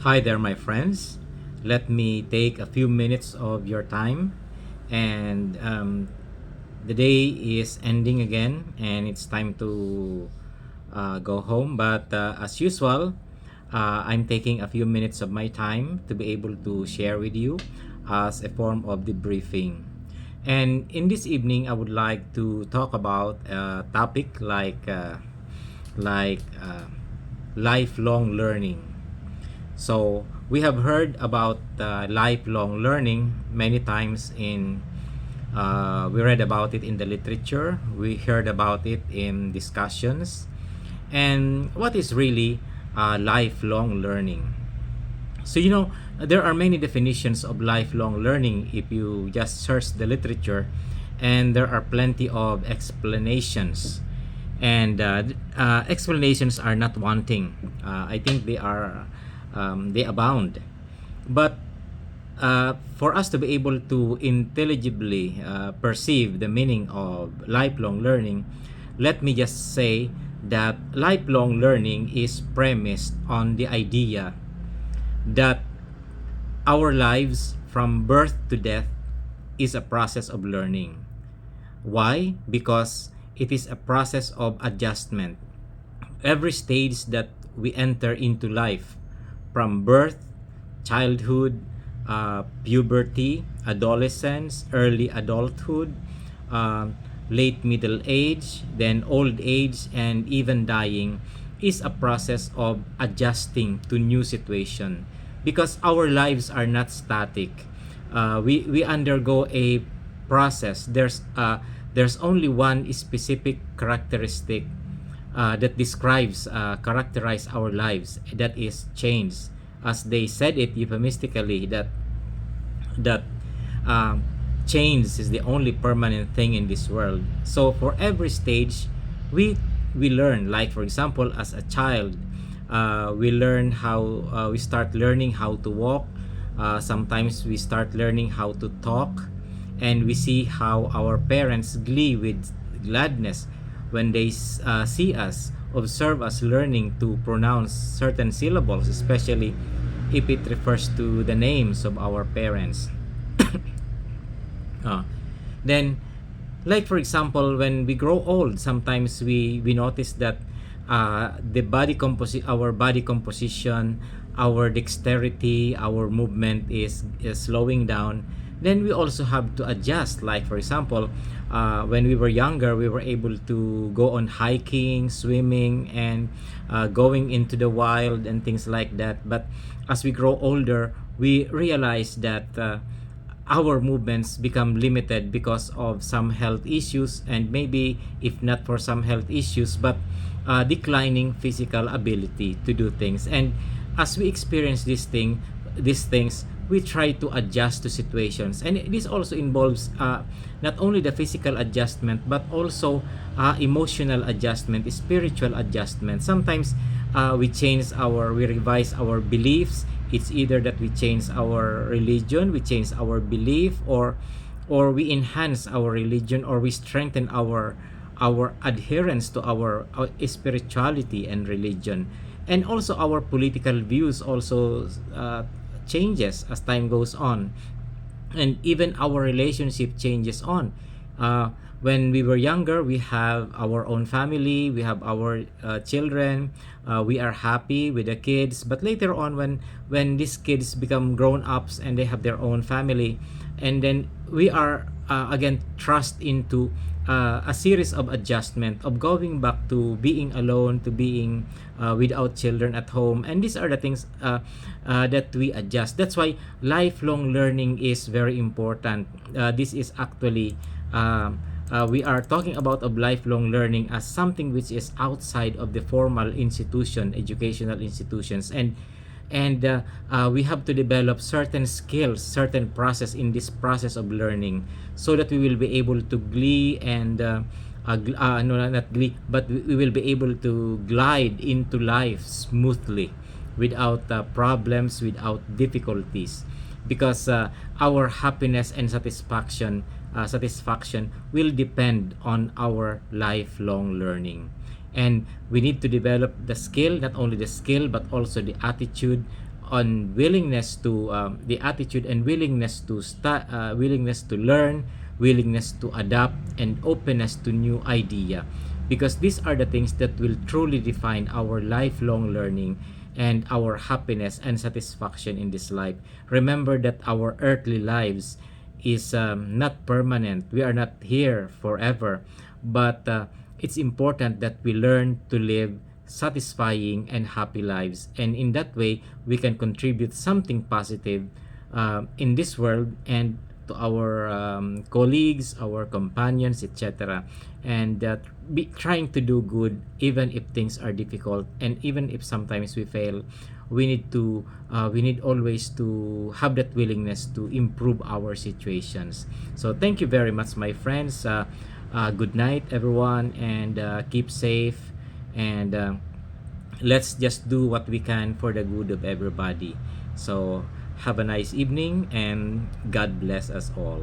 Hi there, my friends. Let me take a few minutes of your time. And the day is ending again, and it's time to go home. But as usual, I'm taking a few minutes of my time to be able to share with you as a form of debriefing. And in this evening, I would like to talk about a topic like lifelong learning. So we have heard about lifelong learning many times we read about it in the literature, we heard about it in discussions. And what is really lifelong learning? So, there are many definitions of lifelong learning if you just search the literature, and there are plenty of explanations. And explanations are not wanting. I think they abound. But for us to be able to intelligibly perceive the meaning of lifelong learning, let me just say that lifelong learning is premised on the idea that our lives from birth to death is a process of learning. Why? Because it is a process of adjustment. Every stage that we enter into life, from birth, childhood, puberty, adolescence, early adulthood, uh, late middle age, then old age, and even dying, is a process of adjusting to new situation, because our lives are not static. We undergo a process. There's only one specific characteristic that describes characterize our lives, that is change. As they said it euphemistically, that um, change is the only permanent thing in this world. So for every stage, we we learn. Like for example, as a child, we start learning how to walk. Sometimes we start learning how to talk, and we see how our parents glee with gladness when they see us, observe us learning to pronounce certain syllables, especially if it refers to the names of our parents. Uh, then, like for example, when we grow old, sometimes we notice that our body composition, our dexterity, our movement is slowing down. Then we also have to adjust. Like for example, when we were younger, we were able to go on hiking, swimming, and going into the wild and things like that. But as we grow older, we realize that our movements become limited because of some health issues, and maybe if not for some health issues, but declining physical ability to do things. And as we experience these things, we try to adjust to situations, and this also involves not only the physical adjustment, but also emotional adjustment, spiritual adjustment. Sometimes we revise our beliefs. It's either that we change our religion, we change our belief, or we enhance our religion, or we strengthen our adherence to our spirituality and religion. And also our political views also changes as time goes on, and even our relationship changes on. When we were younger, we have our own family, we have our children, we are happy with the kids. But later on, when these kids become grown ups and they have their own family, and then we are again thrust into a series of adjustment, of going back to being alone, to being without children at home. And these are the things that we adjust. That's why lifelong learning is very important. This is actually we are talking about of lifelong learning as something which is outside of the formal educational institutions. And we have to develop certain skills, certain process in this process of learning, so that we will be able to glee and no, not glee, but we will be able to glide into life smoothly, without problems, without difficulties, because our happiness and satisfaction will depend on our lifelong learning. And we need to develop the skill, not only the skill but also the attitude on willingness to the attitude and willingness to willingness to learn, willingness to adapt, and openness to new idea, because these are the things that will truly define our lifelong learning and our happiness and satisfaction in this life. Remember that our earthly lives is not permanent. We are not here forever, but it's important that we learn to live satisfying and happy lives, and in that way we can contribute something positive in this world and to our colleagues, our companions, etc. And be trying to do good even if things are difficult, and even if sometimes we fail. We need always to have that willingness to improve our situations. So thank you very much, my friends. Good night, everyone, and keep safe. And let's just do what we can for the good of everybody. So have a nice evening, and God bless us all.